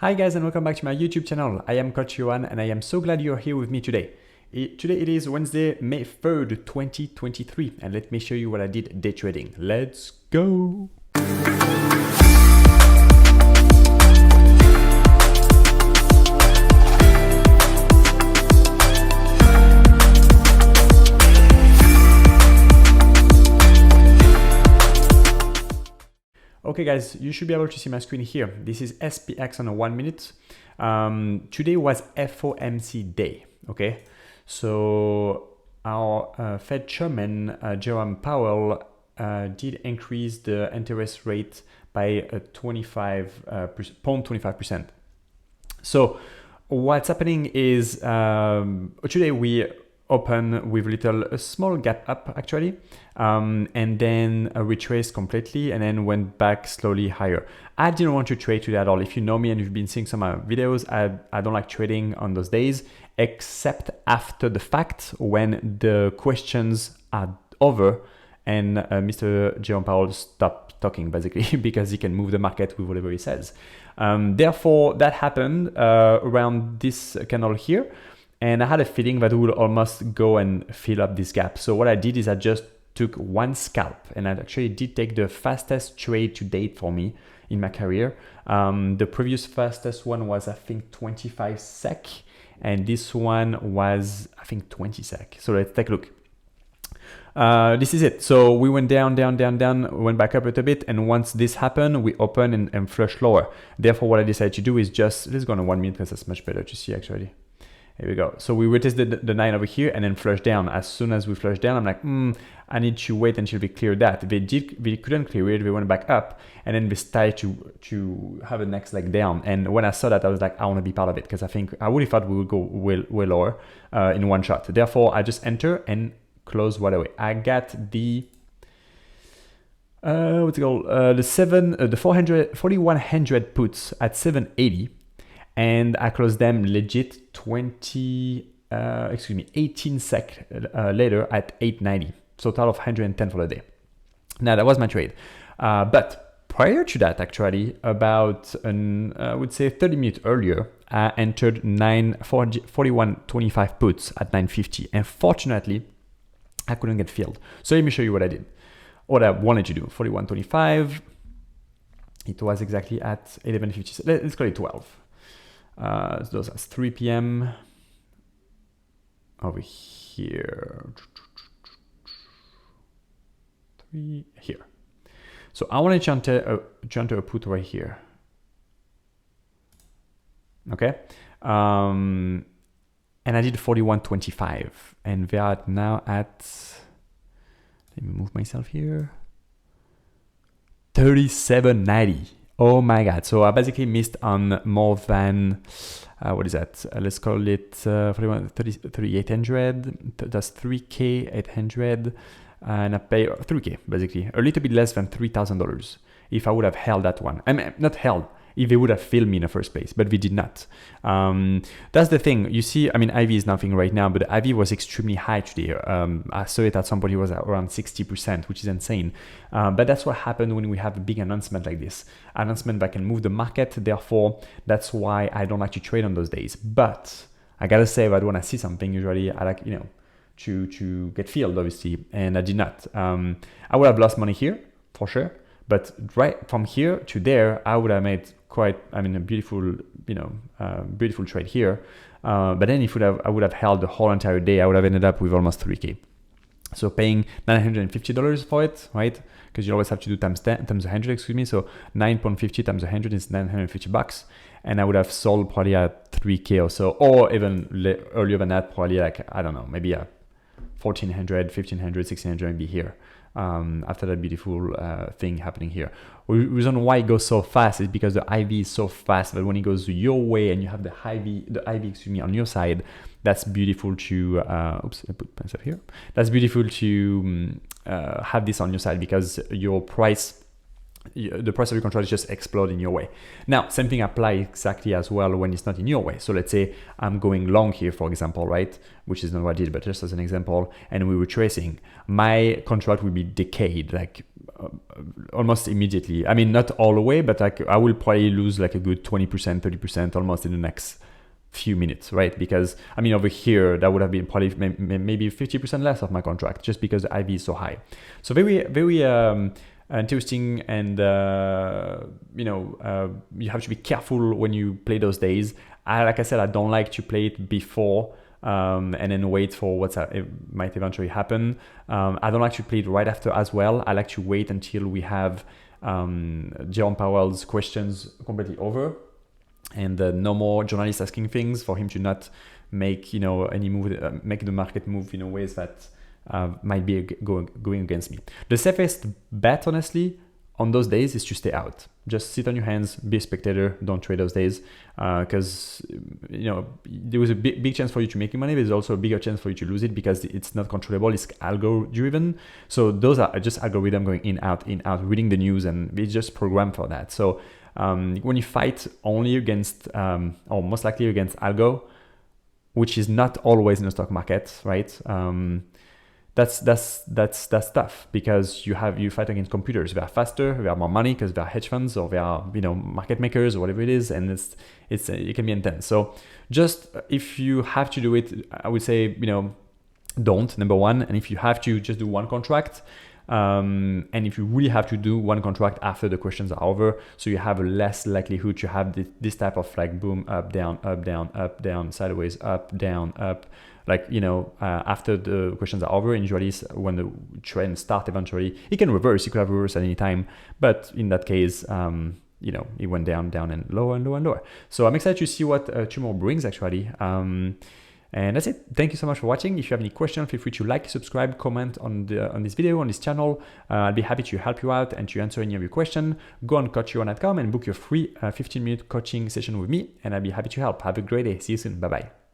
Hi guys and welcome back to my YouTube channel. I am Coach Yoann and I am so glad you're here with me today. Today it is Wednesday, May 3rd, 2023 and let me show you what I did day trading. Let's go! Okay guys, you should be able to see my screen here. This is SPX on a 1 minute. Today was FOMC day, okay? So our Fed Chairman, Jerome Powell, did increase the interest rate by 0.25%. So what's happening is today we open with a small gap up actually, and then retraced completely and then went back slowly higher. I didn't want to trade today at all. If you know me and you've been seeing some of my videos, I don't like trading on those days except after the fact when the questions are over and Mr. Jerome Powell stopped talking basically because he can move the market with whatever he says. Therefore that happened around this candle here. And I had a feeling that we would almost go and fill up this gap. So what I did is I just took one scalp and I actually did take the fastest trade to date for me in my career. The previous fastest one was I think 25 sec and this one was I think 20 sec. So let's take a look. This is it. So we went down, went back up a little bit. And once this happened, we opened and flushed lower. Therefore, what I decided to do is just, let's go on a 1 minute because that's much better to see actually. Here we go. So we retested the 9 over here and then flushed down. As soon as we flushed down, I'm like, I need to wait until we clear that. They couldn't clear it. They went back up and then they started to have a next leg down. And when I saw that, I was like, I want to be part of it because I think I really thought we would go way lower in one shot. Therefore, I just enter and close right away. I got the what's it called? The 4100 puts at 780. And I closed them legit 18 sec later at 890. So total of 110 for the day. Now that was my trade. But prior to that, actually, about I would say 30 minutes earlier, I entered 4125 puts at 950. And fortunately, I couldn't get filled. So let me show you what I did. What I wanted to do, 4125. It was exactly at 1150. Let's call it 12. Those are 3 p.m. over here. 3 here. So I want to enter a put right here. Okay. And I did 41.25 and we are now at, let me move myself here, 37.90. Oh my God. So I basically missed on more than, what is that? Let's call it 3,800. That's 3K800. And I pay 3K basically, a little bit less than $3,000 if I would have held that one. I mean, not held, if they would have filled me in the first place, but we did not. That's the thing. You see, I mean, IV is nothing right now, but the IV was extremely high today. I saw it at some point, it was around 60%, which is insane. But that's what happened when we have a big announcement like this. Announcement that can move the market. Therefore, that's why I don't like to trade on those days. But I gotta say that when I see something, usually I like, to get filled, obviously, and I did not. I would have lost money here, for sure. But right from here to there, I would have made quite, a beautiful, beautiful trade here. But then if I would have held the whole entire day, I would have ended up with almost 3K. So paying $950 for it, right? Because you always have to do times 100, excuse me. So 9.50 times 100 is $950. And I would have sold probably at 3K or so, or even earlier than that, probably like, I don't know, maybe a 1,400, 1,500, 1,600 maybe here. After that beautiful thing happening here. The reason why it goes so fast is because the IV is so fast that when it goes your way and you have the IV on your side, that's beautiful to, oops, I put myself here. That's beautiful to have this on your side because your price, the price of your contract is just exploding your way. Now, same thing applies exactly as well when it's not in your way. So let's say I'm going long here, for example, right? Which is not what I did, but just as an example, and we were tracing, my contract will be decayed, like almost immediately. I mean, not all the way, but like I will probably lose like a good 20%, 30% almost in the next few minutes, right? Because I mean, over here, that would have been probably maybe 50% less of my contract just because the IV is so high. So very, very interesting, and you have to be careful when you play those days. Like I said, I don't like to play it before and then wait for what might eventually happen. I don't like to play it right after as well. I like to wait until we have Jerome Powell's questions completely over, and no more journalists asking things, for him to not make any move, make the market move in ways that might be going against me. The safest bet, honestly, on those days is to stay out. Just sit on your hands, be a spectator, don't trade those days, because there was a big chance for you to make money. There's also a bigger chance for you to lose it because it's not controllable. It's algo driven. So those are just algorithm going in, out, reading the news, and it's just programmed for that. So when you fight only against, or most likely against algo, which is not always in the stock market, right? That's tough, because you fight against computers. They are faster, they are more money because they are hedge funds, or they are market makers, or whatever it is, and it can be intense. So just if you have to do it, I would say don't, number one. And if you have to, just do one contract. And if you really have to do one contract after the questions are over, so you have a less likelihood to have this type of like boom, up, down, up, down, up, down, sideways, up, down, up. Like, after the questions are over, usually when the trend starts eventually, it can reverse. You could have reversed at any time. But in that case, it went down, and lower and lower and lower. So I'm excited to see what tomorrow brings, actually. And that's it. Thank you so much for watching. If you have any questions, feel free to like, subscribe, comment on this video, on this channel. I'll be happy to help you out and to answer any of your questions. Go on coachyoann.com and book your free 15-minute coaching session with me, and I'll be happy to help. Have a great day. See you soon. Bye-bye.